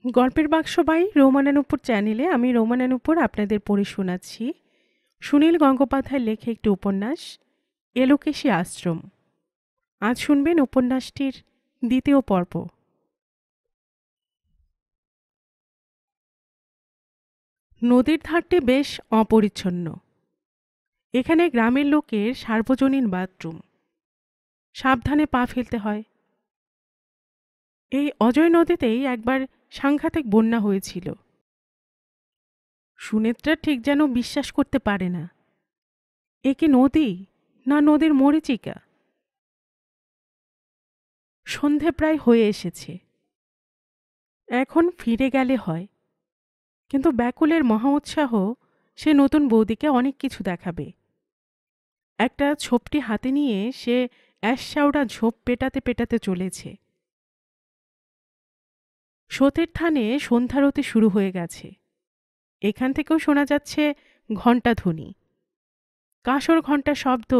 গল্পের বাক্স বাই রৌমানানুপুর চ্যানেলে আমি রৌমানানুপুর আপনাদের পড়ে শোনাচ্ছি সুনীল গঙ্গোপাধ্যায়ের লেখা একটি উপন্যাস এলোকেশী আশ্রম। আজ শুনবেন উপন্যাসটির দ্বিতীয় পর্ব। নদীর ধারটি বেশ অপরিচ্ছন্ন। এখানে গ্রামের লোকের সার্বজনীন বাথরুম, সাবধানে পা ফেলতে হয়। এই অজয় নদীতেই একবার সাংঘাতিক বন্যা হয়েছিল। সুনেত্রা ঠিক যেন বিশ্বাস করতে পারে না, এ কি নদী না নদীর মরীচিকা। সন্ধে প্রায় হয়ে এসেছে, এখন ফিরে গেলে হয়। কিন্তু ব্যাকুলের মহা উৎসাহ, সে নতুন বৌদিকে অনেক কিছু দেখাবে। একটা ছোপটি হাতে নিয়ে সে অ্যাশশাওড়া ঝোপ পেটাতে পেটাতে চলেছে। সতীর থানে সন্ধ্যারতি শুরু হয়ে গেছে। এখান থেকেও শোনা যাচ্ছে ঘণ্টাধ্বনি। কাঁসর ঘণ্টার শব্দ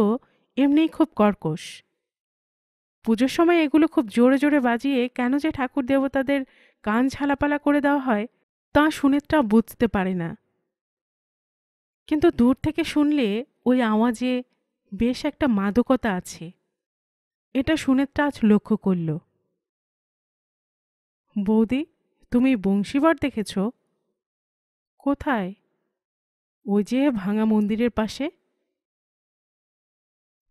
এমনিই খুব কর্কশ। পুজোর সময় এগুলো খুব জোরে জোরে বাজিয়ে কেন যে ঠাকুর দেবতাদের কান ঝালাপালা করে দেওয়া হয় তা সুনেত্রা বুঝতে পারে না। কিন্তু দূর থেকে শুনলে ওই আওয়াজে বেশ একটা মাদকতা আছে, এটা সুনেত্রা আজ লক্ষ্য করল। বৌদি, তুমি বংশীবট দেখেছ? কোথায়? ওই যে ভাঙা মন্দিরের পাশে।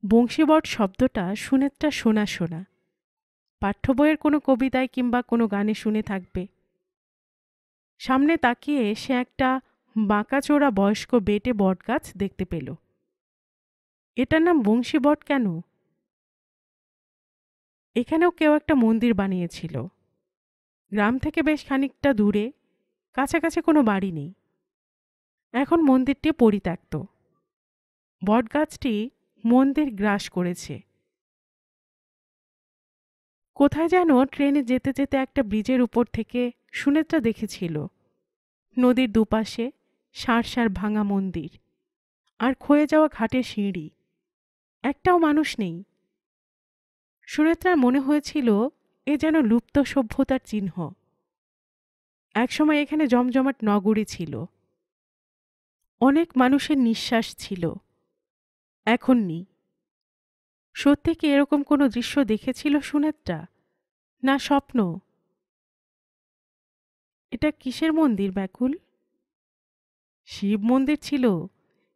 বংশীবট শব্দটা সুনেত্রা শোনা শোনা, পাঠ্য বইয়ের কোনো কবিতায় কিংবা কোনো গানে শুনে থাকবে। সামনে তাকিয়ে সে একটা বাঁকাচোরা বয়স্ক বেটে বটগাছ দেখতে পেল। এটার নাম বংশীবট কেন? এখানেও কেউ একটা মন্দির বানিয়েছিল। গ্রাম থেকে বেশ খানিকটা দূরে, কাছাকাছি কোনো বাড়ি নেই। এখন মন্দিরটি পরিত্যক্ত। বটগাছটি মন্দির গ্রাস করেছে। কোথায় যেন ট্রেনে যেতে যেতে একটা ব্রিজের উপর থেকে সুনেত্রা দেখেছিল নদীর দুপাশে সার সার ভাঙা মন্দির আর ক্ষয়ে যাওয়া ঘাটের সিঁড়ি। একটাও মানুষ নেই। সুনেত্রার মনে হয়েছিল এ যেন লুপ্ত সভ্যতার চিহ্ন। একসময় এখানে জমজমাট নগরী ছিল, অনেক মানুষের নিঃশ্বাস ছিল। এখন নেই। সত্যি কি এরকম কোনো দৃশ্য দেখেছিল সুনেত্রা, না স্বপ্ন? এটা কিসের মন্দির ব্যাকুল? শিব মন্দির ছিল।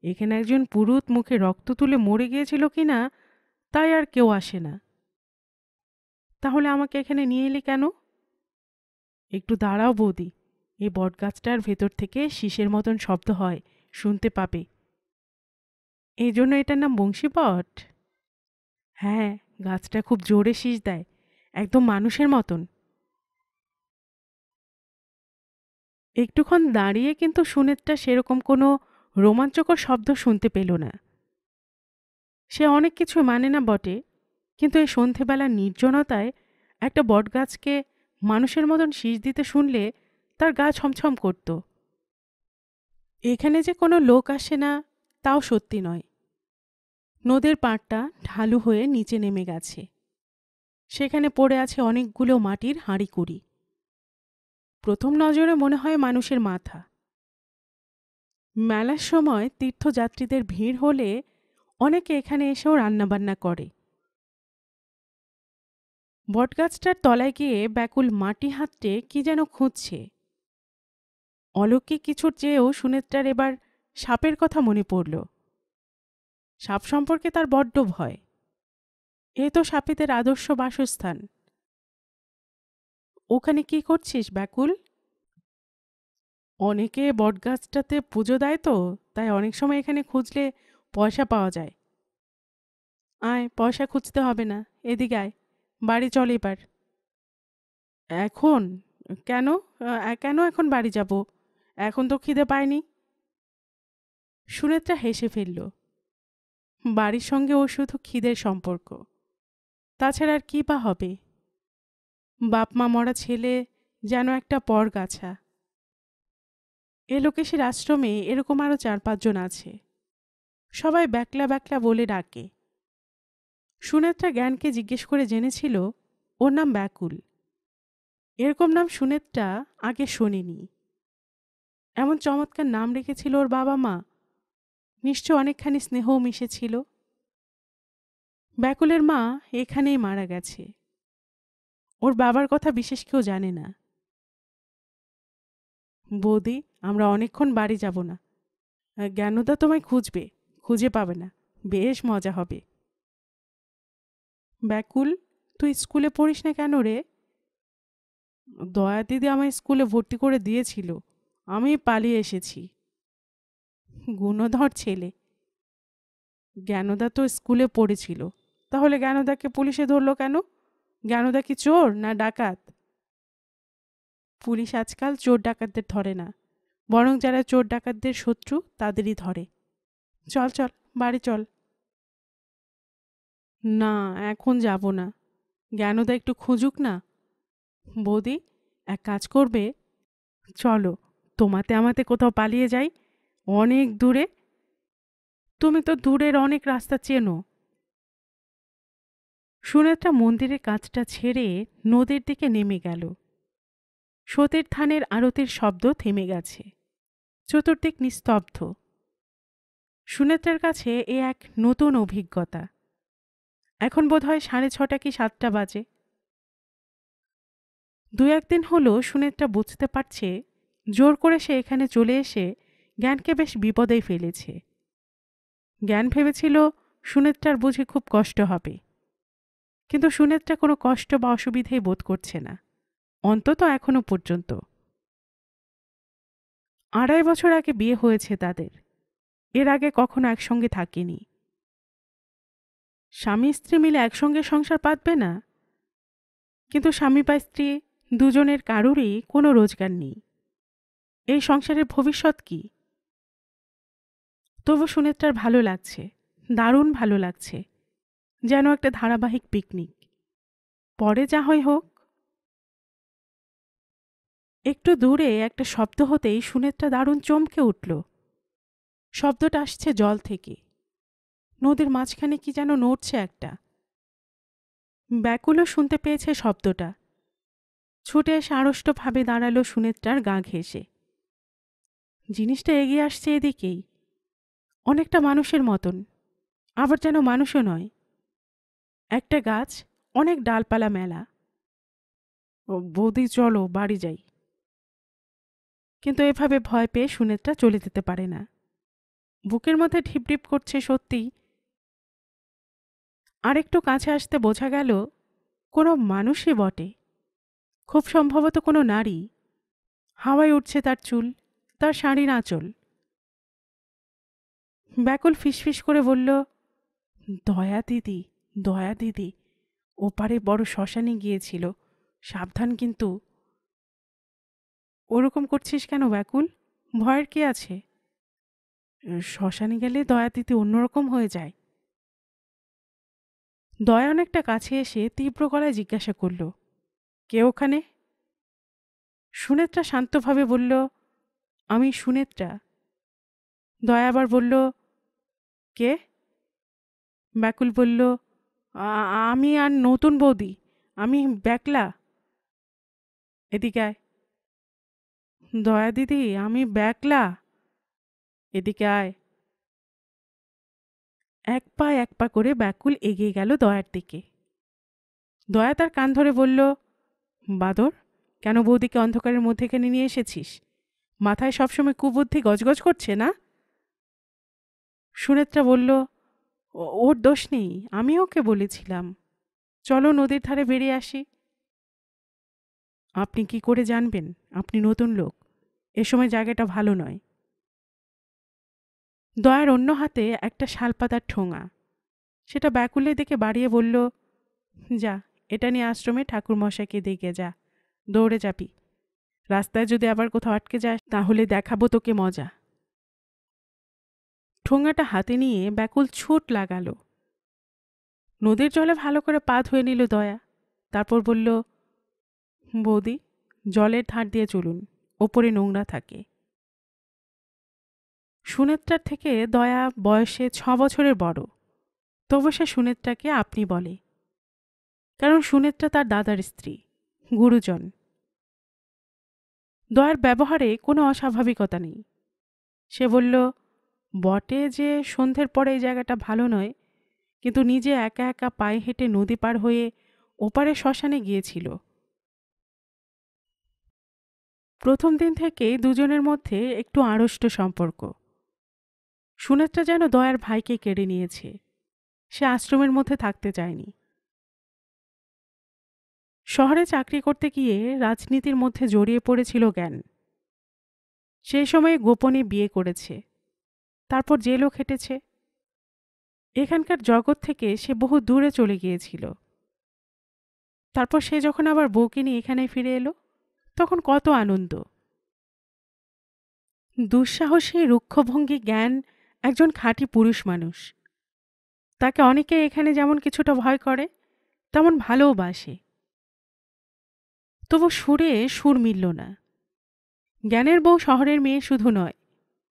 এখানে একজন পুরুত মুখে রক্ত তুলে মরে গিয়েছিল কিনা তাই আর কেউ আসে না। তাহলে আমাকে এখানে নিয়ে এলি কেন? একটু দাঁড়াও বৌদি, এই বটগাছটার ভেতর থেকে শীষের মতন শব্দ হয়, শুনতে পাবে। এই জন্য এটার নাম বংশীবট? হ্যাঁ, গাছটা খুব জোরে শীষ দেয়, একদম মানুষের মতন। একটুক্ষণ দাঁড়িয়ে কিন্তু সুনেত্রা সেরকম কোনো রোমাঞ্চকর শব্দ শুনতে পেল না। সে অনেক কিছু মানে না বটে, কিন্তু এই সন্ধেবেলার নির্জনতায় একটা বটগাছকে মানুষের মতন শীষ দিতে শুনলে তার গা ছমছম করত। এখানে যে কোনো লোক আসে না তাও সত্যি নয়। নদীর পাড়টা ঢালু হয়ে নিচে নেমে গেছে। সেখানে পড়ে আছে অনেকগুলো মাটির হাঁড়িকুড়ি। প্রথম নজরে মনে হয় মানুষের মাথা। মেলার সময় তীর্থযাত্রীদের ভিড় হলে অনেকে এখানে এসেও রান্নাবান্না করে। বটগাছটার তলায় গিয়ে ব্যাকুল মাটি হাতড়ে কি যেন খুঁজছে। অলৌকিক কিছুর চেয়েও সুনেত্রার এবার সাপের কথা মনে পড়ল। সাপ সম্পর্কে তার বড্ড ভয়। এ তো সাপেদের আদর্শ বাসস্থান। ওখানে কি করছিস ব্যাকুল? অনেকে বটগাছটাতে পুজো দেয় তো, তাই অনেক সময় এখানে খুঁজলে পয়সা পাওয়া যায়। আয়, পয়সা খুঁজতে হবে না, এদিকে আয়, বাড়ি চল এবার। এখন? কেন? কেন এখন বাড়ি যাব? এখন তো খিদে পায়নি। সুনেত্রা হেসে ফেলল। বাড়ির সঙ্গে ওর শুধু খিদের সম্পর্ক, তাছাড়া আর কী বা হবে? বাপ মা মরা ছেলে যেন একটা পরগাছা। এ লোকেশের আশ্রমে এরকম আরও 4-5 জন আছে। সবাই ব্যাকলা ব্যাকলা বলে ডাকে। সুনেত্রা জ্ঞানকে জিজ্ঞেস করে জেনেছিল ওর নাম ব্যাকুল। এরকম নাম সুনেত্রা আগে শোনেনি। এমন চমৎকার নাম রেখেছিল ওর বাবা মা। নিশ্চয় অনেকখানি স্নেহও মিশেছিল। ব্যাকুলের মা এখানেই মারা গেছে। ওর বাবার কথা বিশেষ কেউ জানে না। বৌদি, আমরা অনেকক্ষণ বাড়ি যাব না। জ্ঞানদা তোমায় খুঁজবে, খুঁজে পাবে না। বেশ মজা হবে। ব্যাকুল, তুই স্কুলে পড়িস না কেন রে? দয়া দিদি আমায় স্কুলে ভর্তি করে দিয়েছিল, আমি পালিয়ে এসেছি। গুণধর ছেলে। জ্ঞানদা তো স্কুলে পড়েছিল, তাহলে জ্ঞানদাকে পুলিশে ধরলো কেন? জ্ঞানদা কি চোর না ডাকাত? পুলিশ আজকাল চোর ডাকাতদের ধরে না, বরং যারা চোর ডাকাতদের শত্রু তাদেরই ধরে। চল চল, বাড়ি চল। না, এখন যাব না। জ্ঞানদা একটু খুঁজুক না। বৌদি, এক কাজ করবে, চলো তোমাতে আমাতে কোথাও পালিয়ে যাই, অনেক দূরে। তুমি তো দূরের অনেক রাস্তা চেনো। সুনেত্রা মন্দিরের কাজটা ছেড়ে নদীর দিকে নেমে গেল। সতীর থানের আরতির শব্দ থেমে গেছে। চতুর্দিক নিস্তব্ধ। সুনেত্রার কাছে এ এক নতুন অভিজ্ঞতা। এখন বোধহয় 6:30 কি 7টা বাজে। দু একদিন হলো সুনেত্রা বুঝতে পারছে জোর করে সে এখানে চলে এসে জ্ঞানকে বেশ বিপদেই ফেলেছে। জ্ঞান ভেবেছিল সুনেত্রার বুঝি খুব কষ্ট হবে, কিন্তু সুনেত্রা কোনো কষ্ট বা অসুবিধাই বোধ করছে না, অন্তত এখনো পর্যন্ত। 2.5 বছর আগে বিয়ে হয়েছে তাদের। এর আগে কখনো একসঙ্গে থাকেনি। স্বামী স্ত্রী মিলে একসঙ্গে সংসার পাতবে না, কিন্তু স্বামী বা স্ত্রী দুজনের কারোরই কোনো রোজগার নেই। এই সংসারের ভবিষ্যৎ কি? তবু সুনেত্রার ভালো লাগছে, দারুণ ভালো লাগছে, যেন একটা ধারাবাহিক পিকনিক। পরে যা হয় হোক। একটু দূরে একটা শব্দ হতেই সুনেত্রা দারুণ চমকে উঠল। শব্দটা আসছে জল থেকে। নদীর মাঝখানে কি যেন নড়ছে একটা। ব্যাকুলও শুনতে পেয়েছে শব্দটা। ছুটে এসে আড়ষ্টভাবে দাঁড়ালো সুনেত্রার গা ঘেঁষে। জিনিসটা এগিয়ে আসছে এদিকেই, অনেকটা মানুষের মতন, আবার যেন মানুষও নয়। একটা গাছ, অনেক ডালপালা মেলা। বৌদি চলো বাড়ি যাই। কিন্তু এভাবে ভয় পেয়ে সুনেত্রা চলে যেতে পারে না। বুকের মধ্যে ঢিপঢিপ করছে সত্যিই। আরেকটু কাছে আসতে বোঝা গেল কোনো মানুষই বটে, খুব সম্ভবত কোনো নারী। হাওয়ায় উঠছে তার চুল, তার শাড়ির আঁচল। ব্যাকুল ফিসফিস করে বলল, দয়া দিদি, দয়া দিদি, ওপারে বড় শ্মশানে গিয়েছিল, সাবধান কিন্তু। ওরকম করছিস কেন ব্যাকুল? ভয়ের কি আছে? শ্মশানে গেলে দয়া দিদি অন্যরকম হয়ে যায়। দয়া অনেকটা কাছে এসে তীব্র গলায় জিজ্ঞাসা করল, কে ওখানে? সুনেত্রা শান্তভাবে বলল, আমি সুনেত্রা। দয়া আবার বলল, কে? ব্যাকুল বলল, আমি আর নতুন বৌদি, আমি ব্যাকলা। এদিকে আয়। দয়া দিদি, আমি ব্যাকলা, এদিকে আয়। এক পা করে ব্যাকুল এগিয়ে গেল দয়ার দিকে। দয়া তার কান ধরে বলল, বাদর, কেন বৌদিকে অন্ধকারের মধ্যেখানে নিয়ে এসেছিস? মাথায় সবসময় কুবুদ্ধি গজগজ করছে না? সুনেত্রা বলল, ওর দোষ নেই, আমি ওকে বলেছিলাম চলো নদীর ধারে বেরিয়ে আসি। আপনি কি করে জানবেন? আপনি নতুন লোক, এ সময় জায়গাটা ভালো নয়। দয়ার অন্য হাতে একটা শালপাতার ঠোঙা, সেটা ব্যাকুলের দিকে বাড়িয়ে বলল, যা, এটা নিয়ে আশ্রমে ঠাকুর মশাইকে দেখে যা, দৌড়ে যাবি। রাস্তায় যদি আবার কোথাও আটকে যায় তাহলে দেখাবো তোকে মজা। ঠোঙাটা হাতে নিয়ে ব্যাকুল ছুট লাগালো। নদীর জলে ভালো করে পা ধুয়ে নিল দয়া। তারপর বলল, বৌদি, জলের ধার দিয়ে চলুন, ওপরে নোংরা থাকে। সুনেত্রার থেকে দয়া বয়সে 6 বছরের বড়, তবু সে সুনেত্রাকে আপনি বলে, কারণ সুনেত্রা তার দাদার স্ত্রী, গুরুজন। দয়ার ব্যবহারে কোনো অস্বাভাবিকতা নেই। সে বলল, বটে যে সন্ধ্যের পরে এই জায়গাটা ভালো নয়, কিন্তু নিজে একা একা পায়ে হেঁটে নদী পার হয়ে ওপারে শ্মশানে গিয়েছিল। প্রথম দিন থেকেই দুজনের মধ্যে একটু আড়ষ্ট সম্পর্ক। সুনেত্রা যেন দয়ার ভাইকে কেড়ে নিয়েছে। সে আশ্রমের মধ্যে থাকতে চায়নি। শহরে চাকরি করতে গিয়ে রাজনীতির মধ্যে জড়িয়ে পড়েছিল জ্ঞান। সেই সময়ে গোপনে বিয়ে করেছে, তারপর জেলও খেটেছে। এখানকার জগৎ থেকে সে বহু দূরে চলে গিয়েছিল। তারপর সে যখন আবার বউকে নিয়ে এখানে ফিরে এলো, তখন কত আনন্দ। দুঃসাহসী রুক্ষভঙ্গি জ্ঞান একজন খাঁটি পুরুষ মানুষ। তাকে অনেকে এখানে যেমন কিছুটা ভয় করে, তেমন ভালোবাসে। তবু সুরে সুর মিলল না। জ্ঞানের বউ শহরের মেয়ে শুধু নয়,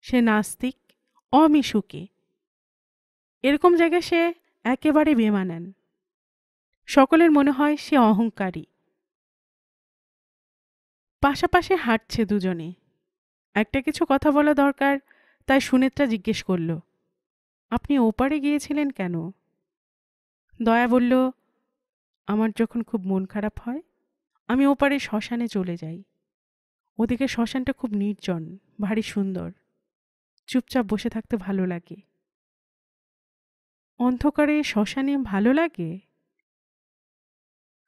সে নাস্তিক, অমিশুকে। এরকম জায়গায় সে একেবারে বেমানান। সকলের মনে হয় সে অহংকারী। পাশাপাশি হাঁটছে দুজনে। একটা কিছু কথা বলা দরকার, তাই সুনেত্রা জিজ্ঞেস করল, আপনি ওপারে গিয়েছিলেন কেন? দয়া বলল, আমার যখন খুব মন খারাপ হয় আমি ওপারে শ্মশানে চলে যাই। ওদিকে শ্মশানটা খুব নির্জন, ভারী সুন্দর। চুপচাপ বসে থাকতে ভালো লাগে। অন্ধকারে শ্মশানে ভালো লাগে?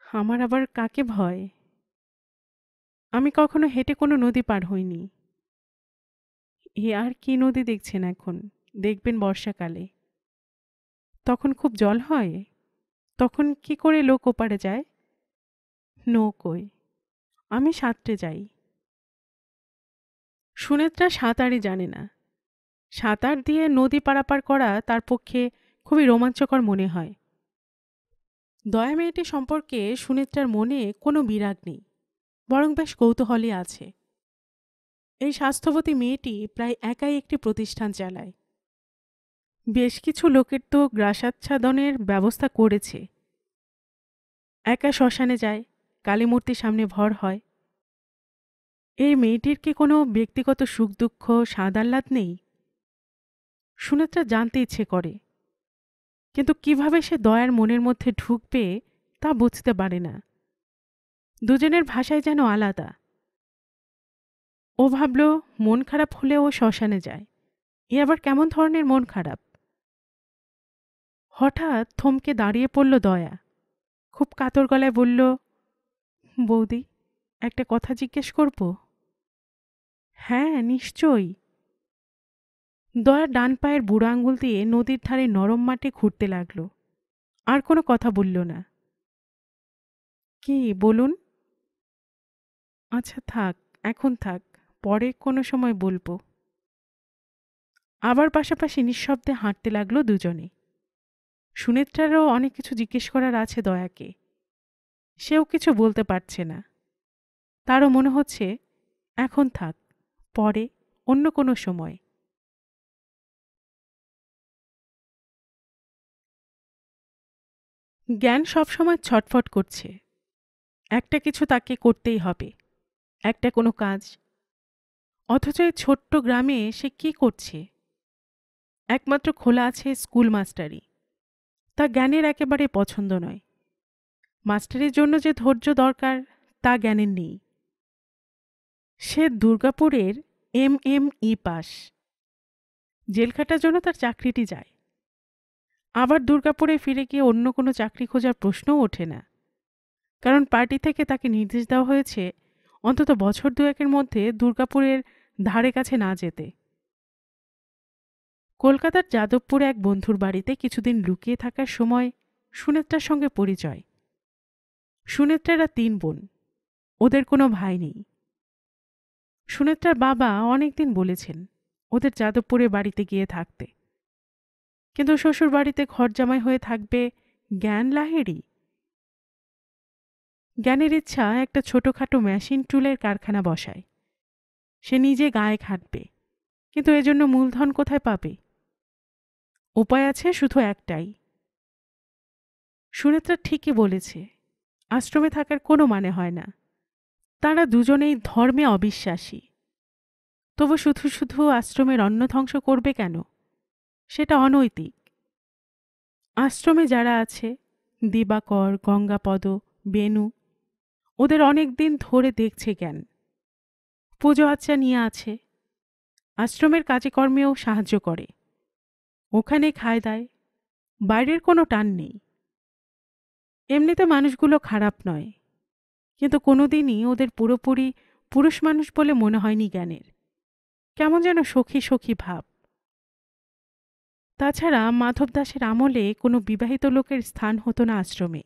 আমার আবার কাকে ভয়? আমি কখনো হেঁটে কোনো নদী পার হইনি। এ আর কি নদী দেখছেন এখন? দেখবেন বর্ষাকালে। তখন খুব জল হয়। তখন কি করে লোক ওপারে যায়? নৌকোয়। আমি সাঁতরে যাই। সুনেত্রা সাঁতারই জানে না। সাঁতার দিয়ে নদী পারাপার করা তার পক্ষে খুবই রোমাঞ্চকর মনে হয়। দয়া মেয়েটি সম্পর্কে সুনেত্রার মনে কোনো বিরাগ নেই, বরং বেশ কৌতূহলী আছে। এই স্বাস্থ্যবতী মেয়েটি প্রায় একাই একটি প্রতিষ্ঠান চালায়। বেশ কিছু লোকের তো গ্রাসাচ্ছাদনের ব্যবস্থা করেছে। একা শ্মশানে যায়, কালীমূর্তির সামনে ভর হয়। এই মেয়েটির কি কোনো ব্যক্তিগত সুখ দুঃখ স্বাদ আহ্লাদ নেই? সুনেত্রা জানতে ইচ্ছে করে, কিন্তু কিভাবে সে দয়ার মনের মধ্যে ঢুকবে তা বুঝতে পারে না। দুজনের ভাষায় যেন আলাদা। ও ভাবল, মন খারাপ হলে ও শ্মশানে যায়। এ আবার কেমন ধরনের মন খারাপ? হঠাৎ থমকে দাঁড়িয়ে পড়ল দয়া। খুব কাতর গলায় বলল, বৌদি, একটা কথা জিজ্ঞেস করব? হ্যাঁ, নিশ্চয়ই। দয়ার ডান পায়ের বুড়ো আঙুল দিয়ে নদীর ধারে নরম মাটি খুঁড়তে লাগল। আর কোনো কথা বলল না। কি বলুন? আচ্ছা থাক, এখন থাক, পরে কোনো সময় বলবো। আবার পাশাপাশি নিঃশব্দে হাঁটতে লাগলো দুজনে। সুনেত্রারও অনেক কিছু জিজ্ঞেস করার আছে দয়াকে। সেও কিছু বলতে পারছে না। তারও মনে হচ্ছে এখন থাক, পরে অন্য কোনো সময়। জ্ঞান সবসময় ছটফট করছে। একটা কিছু তাকে করতেই হবে, একটা কোনো কাজ। অথচ এই ছোট্ট গ্রামে সে কি করছে? একমাত্র খোলা আছে স্কুল মাস্টারি। তা জ্ঞানের একেবারে পছন্দ নয়। মাস্টারের জন্য যে ধৈর্য দরকার তা জ্ঞানের নেই। সে দুর্গাপুরের MME পাস। জেল খাটার জন্য তার চাকরিটি যায়। আবার দুর্গাপুরে ফিরে গিয়ে অন্য কোনো চাকরি খোঁজার প্রশ্নও ওঠে না, কারণ পার্টি থেকে তাকে নির্দেশ দেওয়া হয়েছে অন্তত বছর দুয়েকের মধ্যে দুর্গাপুরের ধারে কাছে না যেতে। কলকাতার যাদবপুরে এক বন্ধুর বাড়িতে কিছুদিন লুকিয়ে থাকার সময় সুনেত্রার সঙ্গে পরিচয়। সুনেত্রারা 3 বোন, ওদের কোনো ভাই নেই। সুনেত্রার বাবা অনেকদিন বলেছেন ওদের যাদবপুরে বাড়িতে গিয়ে থাকতে, কিন্তু শ্বশুর বাড়িতে ঘর জামাই হয়ে থাকবে জ্ঞান লাহিড়ী। জ্ঞানের ইচ্ছা একটা ছোটখাটো মেশিন টুলের কারখানা বসায়। সে নিজে গায়ে খাটবে, কিন্তু এজন্য মূলধন কোথায় পাবে? উপায় আছে শুধু একটাই। সুনেত্রা ঠিকই বলেছে, আশ্রমে থাকার কোনো মানে হয় না। তারা দুজনেই ধর্মে অবিশ্বাসী, তবু শুধু শুধু আশ্রমের অন্ন ধ্বংস করবে কেন? সেটা অনৈতিক। আশ্রমে যারা আছে, দিবাকর, গঙ্গাপদ, বেনু, ওদের অনেক দিন ধরে দেখছে জ্ঞান, পুজো আচ্চা নিয়ে আছে, আশ্রমের কাজে কর্মেও সাহায্য করে, ওখানে খায় দায়, বাইরের কোনো টান নেই। এমনিতে মানুষগুলো খারাপ নয়, কিন্তু কোনোদিনই ওদের পুরোপুরি পুরুষ মানুষ বলে মনে হয়নি জ্ঞানের। কেমন যেন সখী সখী ভাব। তাছাড়া মাধব দাসের আমলে কোনো বিবাহিত লোকের স্থান হতো না আশ্রমে।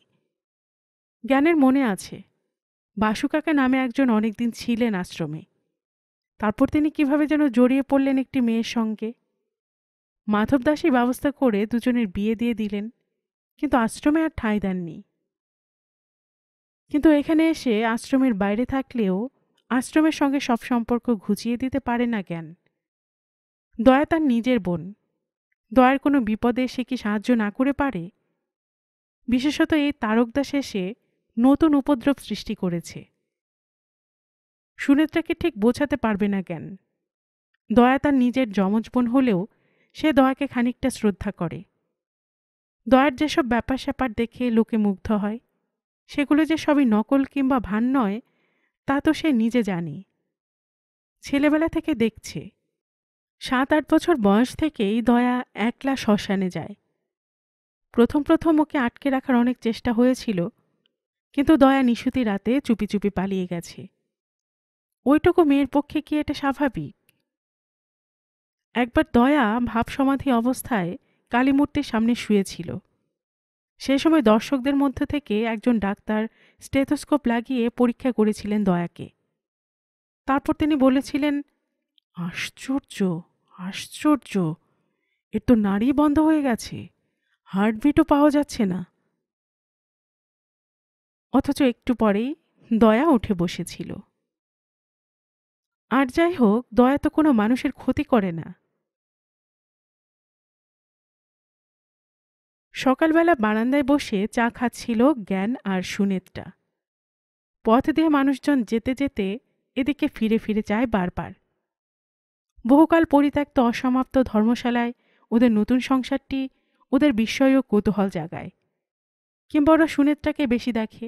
জ্ঞানের মনে আছে, বাসু কাকা নামে একজন অনেকদিন ছিলেন আশ্রমে। তারপর তিনি কিভাবে যেন জড়িয়ে পড়লেন একটি মেয়ের সঙ্গে। মাধব দাসই ব্যবস্থা করে দুজনের বিয়ে দিয়ে দিলেন, কিন্তু আশ্রমে আর ঠাঁই দেননি। কিন্তু এখানে এসে আশ্রমের বাইরে থাকলেও আশ্রমের সঙ্গে সব সম্পর্ক ঘুচিয়ে দিতে পারে না জ্ঞান। দয়া তার নিজের বোন, দয়ার কোনো বিপদে সে কি সাহায্য না করে পারে? বিশেষত এই তারকদাস এসে নতুন উপদ্রব সৃষ্টি করেছে। সুনেত্রাকে ঠিক বোঝাতে পারবে না জ্ঞান। দয়া তার নিজের যমজ বোন হলেও সে দয়াকে খানিকটা শ্রদ্ধা করে। দয়ার যেসব ব্যাপার স্যাপার দেখে লোকে মুগ্ধ হয়, সেগুলো যে সবই নকল কিংবা ভান নয়, তা তো সে নিজে জানে। ছেলেবেলা থেকে দেখছে। 7-8 বছর বয়স থেকেই দয়া একলা শ্মশানে যায়। প্রথম প্রথম ওকে আটকে রাখার অনেক চেষ্টা হয়েছিল, কিন্তু দয়া নিশুতি রাতে চুপি চুপি পালিয়ে গেছে। ওইটুকু মেয়ের পক্ষে কি এটা স্বাভাবিক? একবার দয়া ভাব সমাধি অবস্থায় কালীমূর্তির সামনে শুয়েছিল। সে সময় দর্শকদের মধ্যে থেকে একজন ডাক্তার স্টেথোস্কোপ লাগিয়ে পরীক্ষা করেছিলেন দয়াকে। তারপর তিনি বলেছিলেন, আশ্চর্য, আশ্চর্য, এর তো নাড়ি বন্ধ হয়ে গেছে, হার্টবিটও পাওয়া যাচ্ছে না। অথচ একটু পরেই দয়া উঠে বসেছিল। আর যাই হোক, দয়া তো কোনো মানুষের ক্ষতি করে না। সকালবেলা বারান্দায় বসে চা খাচ্ছিল জ্ঞান আর সুনেত্রা। পথ দিয়ে মানুষজন যেতে যেতে এদিকে ফিরে ফিরে যায় বারবার। বহুকাল পরিত্যক্ত অসমাপ্ত ধর্মশালায় ওদের নতুন সংসারটি ওদের বিস্ময় ও কৌতূহল জাগায়। কিংবা ওরা সুনেত্রাকে বেশি দেখে।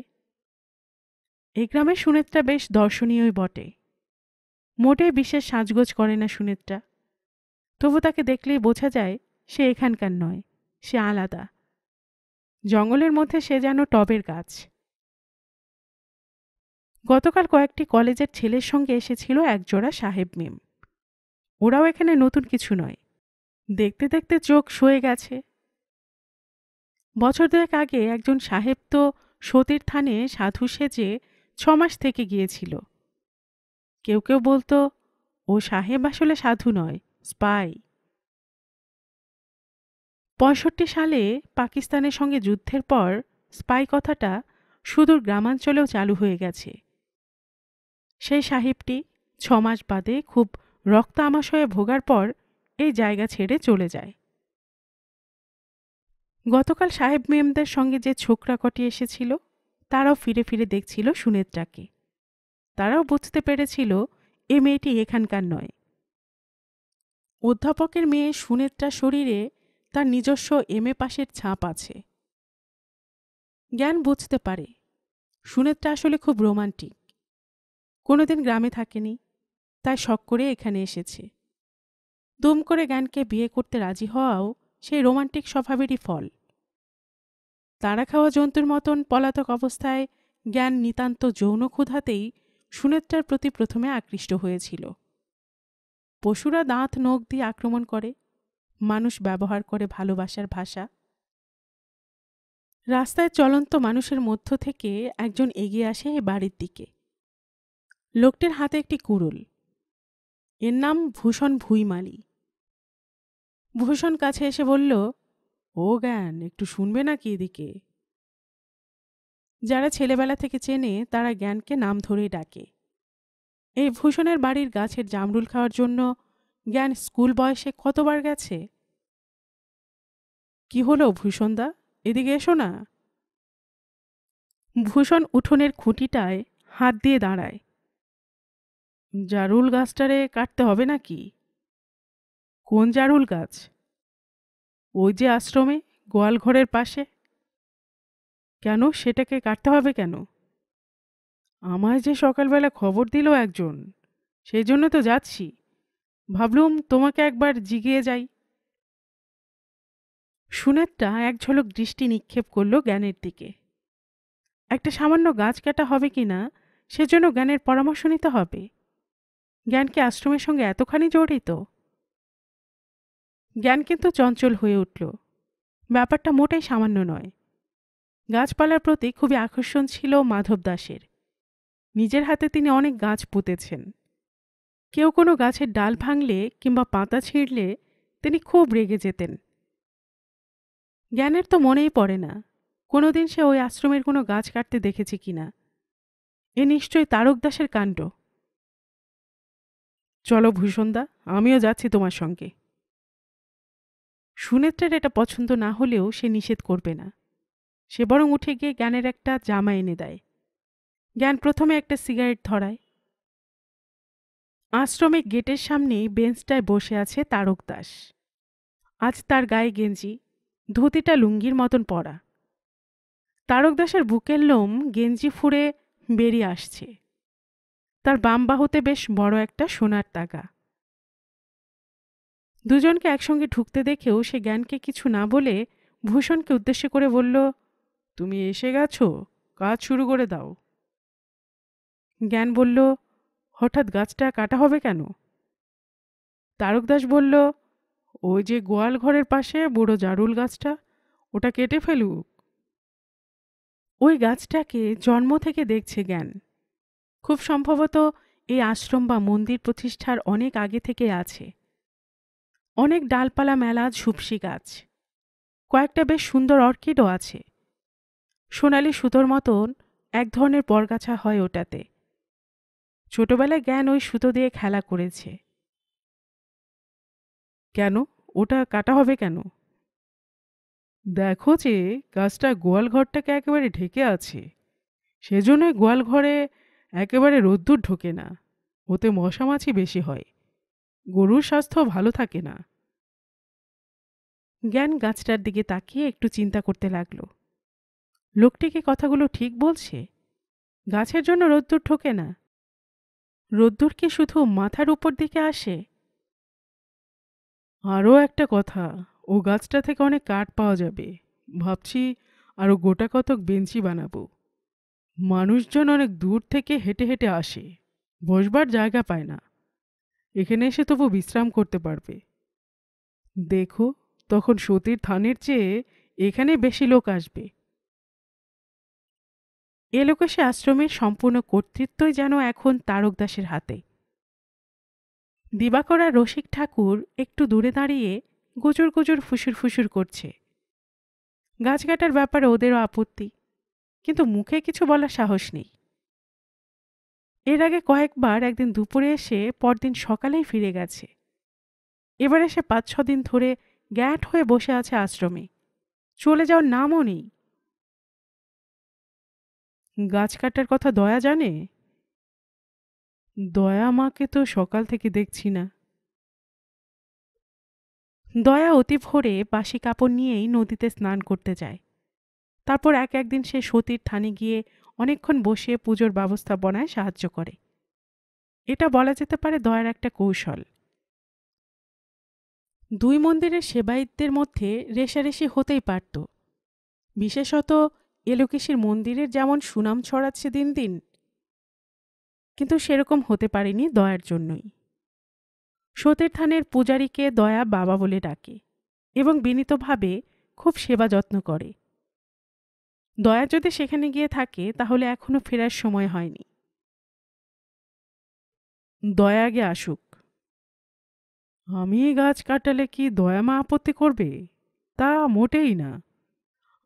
এই গ্রামে সুনেত্রা বেশ দর্শনীয়ই বটে। মোটেই বিশেষ সাজগোজ করে না সুনেত্রা, তবু তাকে দেখলেই বোঝা যায় সে এখানকার নয়, সে আলাদা। জঙ্গলের মধ্যে সে যেন টবের গাছ। গতকাল কয়েকটি কলেজের ছেলের সঙ্গে এসেছিল একজোড়া সাহেব মেম। ওরাও এখানে নতুন কিছু নয়, দেখতে দেখতে চোখ সয়ে গেছে। বছর 2 আগে একজন সাহেব তো সতীর থানে সাধু সেজে 6 মাস থেকে গিয়েছিল। কেউ কেউ বলতো ও সাহেব আসলে সাধু নয়, স্পাই। 65 সালে পাকিস্তানের সঙ্গে যুদ্ধের পর স্পাই কথাটা সুদূর গ্রামাঞ্চলেও চালু হয়ে গেছে। সেই সাহেবটি 6 মাস বাদে খুব রক্ত আমাশয়ে ভোগার পর এই জায়গা ছেড়ে চলে যায়। গতকাল সাহেব মেমদের সঙ্গে যে ছোকরা কটি এসেছিল, তারাও ফিরে ফিরে দেখছিল সুনেত্রাকে। তারাও বুঝতে পেরেছিল এ মেয়েটি এখানকার নয়। অধ্যাপকের মেয়ে সুনেত্রার শরীরে তার নিজস্ব এমএ পাশের ছাপ আছে। জ্ঞান বুঝতে পারে সুনেত্রা আসলে খুব রোমান্টিক। কোনোদিন গ্রামে থাকেনি, তাই শখ করে এখানে এসেছে। দুম করে জ্ঞানকে বিয়ে করতে রাজি হওয়াও সেই রোমান্টিক স্বভাবেরই ফল। তাড়া খাওয়া জন্তুর মতন পলাতক অবস্থায় জ্ঞান নিতান্ত যৌন ক্ষুধাতেই সুনেত্রার প্রতি প্রথমে আকৃষ্ট হয়েছিল। পশুরা দাঁত নখ দিয়ে আক্রমণ করে, মানুষ ব্যবহার করে ভালোবাসার ভাষা। রাস্তায় চলন্ত মানুষের মধ্য থেকে একজন এগিয়ে আসে এই বাড়ির দিকে। লোকটির হাতে একটি কুড়ুল। এর নাম ভূষণ ভুইমালি। ভূষণ কাছে এসে বলল, ও জ্ঞান, একটু শুনবে নাকি এদিকে? যারা ছেলেবেলা থেকে চেনে তারা জ্ঞানকে নাম ধরেই ডাকে। এই ভূষণের বাড়ির গাছের জামরুল খাওয়ার জন্য জ্ঞান স্কুল বয়সে কতবার গেছে। কি হলো ভূষণদা, এদিকে এসো না। ভূষণ উঠোনের খুঁটিটায় হাত দিয়ে দাঁড়ায়। জারুল গাছটারে কাটতে হবে নাকি? কোন জারুল গাছ? ওই যে আশ্রমে, গোয়াল ঘরের পাশে। কেন, সেটাকে কাটতে হবে কেন? আমায় যে সকালবেলা খবর দিল একজন, সেই জন্য তো যাচ্ছি। ভাবলুম তোমাকে একবার জিগিয়ে যাই। সুনেত্রা এক ঝলক দৃষ্টি নিক্ষেপ করল জ্ঞানের দিকে। একটা সামান্য গাছ কাটা হবে কিনা সেজন্য জ্ঞানের পরামর্শ নিতে হবে? জ্ঞান কি আশ্রমের সঙ্গে এতখানি জড়িত? জ্ঞান কিন্তু চঞ্চল হয়ে উঠল। ব্যাপারটা মোটেই সামান্য নয়। গাছপালার প্রতি খুবই আকর্ষণ ছিল মাধব দাসের। নিজের হাতে তিনি অনেক গাছ পুঁতেছেন। কেউ কোনো গাছের ডাল ভাঙলে কিংবা পাতা ছিঁড়লে তিনি খুব রেগে যেতেন। জ্ঞানের তো মনেই পড়ে না কোনোদিন সে ওই আশ্রমের কোনো গাছ কাটতে দেখেছে কিনা। এ নিশ্চয়ই তারক দাসের কাণ্ড। চলো ভূষণদা, আমিও যাচ্ছি তোমার সঙ্গে। সুনেত্রার এটা পছন্দ না হলেও সে নিষেধ করবে না। সে বরং উঠে গিয়ে জ্ঞানের একটা জামা এনে দেয়। জ্ঞান প্রথমে একটা সিগারেট ধরায়। আশ্রমিক গেটের সামনেই বেঞ্চটায় বসে আছে তারক দাস। আজ তার গায়ে গেঞ্জি, ধুতিটা লুঙ্গির মতন পরা। তারক দাসের বুকের লোম গেঞ্জি ফুঁড়ে বেরিয়ে আসছে। তার বাম বাহুতে বেশ বড় একটা সোনার তাগা। দুজনকে একসঙ্গে ঢুকতে দেখেও সে জ্ঞানকে কিছু না বলে ভূষণকে উদ্দেশ্য করে বলল, তুমি এসে গেছো, কাজ শুরু করে দাও। জ্ঞান বলল, হঠাৎ গাছটা কাটা হবে কেন? তারকদাস বলল, ওই যে গোয়াল ঘরের পাশে বুড়ো জারুল গাছটা, ওটা কেটে ফেলুক। ওই গাছটাকে জন্ম থেকে দেখছে জ্ঞান। খুব সম্ভবত এই আশ্রম বা মন্দির প্রতিষ্ঠার অনেক আগে থেকে আছে। অনেক ডালপালা মেলা ঝুপসি গাছ, কয়েকটা বেশ সুন্দর অর্কিডও আছে। সোনালি সুতোর মতন এক ধরনের পরগাছা হয় ওটাতে। ছোটবেলায় জ্ঞান ওই সুতো দিয়ে খেলা করেছে। কেন, ওটা কাটা হবে কেন? দেখো যে গাছটা গোয়াল ঘরটাকে একেবারে ঢেকে আছে, সেজন্যই গোয়াল ঘরে একেবারে রোদ্দুর ঢোকে না। ওতে মশামাছি বেশি হয়, গরুর স্বাস্থ্য ভালো থাকে না। জ্ঞান গাছটার দিকে তাকিয়ে একটু চিন্তা করতে লাগলো। লোকটি কি কথাগুলো ঠিক বলছে? গাছের জন্য রোদ্দুর ঢোকে না? রোদ্দুর কি শুধু মাথার উপর দিকে আসে? আরও একটা কথা, ও গাছটা থেকে অনেক কাঠ পাওয়া যাবে। ভাবছি আরও গোটা কতক বেঞ্চি বানাবো। মানুষজন অনেক দূর থেকে হেঁটে হেঁটে আসে, বসবার জায়গা পায় না। এখানে এসে তবু বিশ্রাম করতে পারবে। দেখো, তখন সতীর থানের চেয়ে এখানে বেশি লোক আসবে। এ লোকেশে আশ্রমের সম্পূর্ণ কর্তৃত্বই যেন এখন তারক দাসের হাতে। দিবাকর আর রসিক ঠাকুর একটু দূরে দাঁড়িয়ে গুজর গুজর ফুসুর ফুসুর করছে। গাছ কাটার ব্যাপারে ওদেরও আপত্তি, কিন্তু মুখে কিছু বলার সাহস নেই। এর আগে কয়েকবার একদিন দুপুরে এসে পরদিন সকালেই ফিরে গেছে। এবার এসে 5-6 দিন ধরে গ্যাঁট হয়ে বসে আছে আশ্রমে, চলে যাওয়ার নামও নেই। গাছ কাটার কথা দয়া জানে? দয়া মাকে তো সকাল থেকে দেখছি না। দয়া অতি ভোরে বাসি কাপড় নিয়েই নদীতে স্নান করতে যায়। তারপর একদিন সে সতীর থানে গিয়ে অনেকক্ষণ বসে পুজোর ব্যবস্থাপনায় সাহায্য করে। এটা বলা যেতে পারে দয়ার একটা কৌশল। দুই মন্দিরের সেবায়িতদের মধ্যে রেষারেষি হতেই পারত, বিশেষত এলোকেশীর মন্দিরের যেমন সুনাম ছড়াচ্ছে দিন দিন, কিন্তু সেরকম হতে পারেনি দয়ার জন্যই। সতীর থানের পূজারীকে দয়া বাবা বলে ডাকে এবং বিনীতভাবে খুব সেবা যত্ন করে। দয়া যদি সেখানে গিয়ে থাকে তাহলে এখনো ফেরার সময় হয়নি। দয়া আগে আসুক। আমি গাছ কাটালে কি দয়া মা আপত্তি করবে? তা মোটেই না।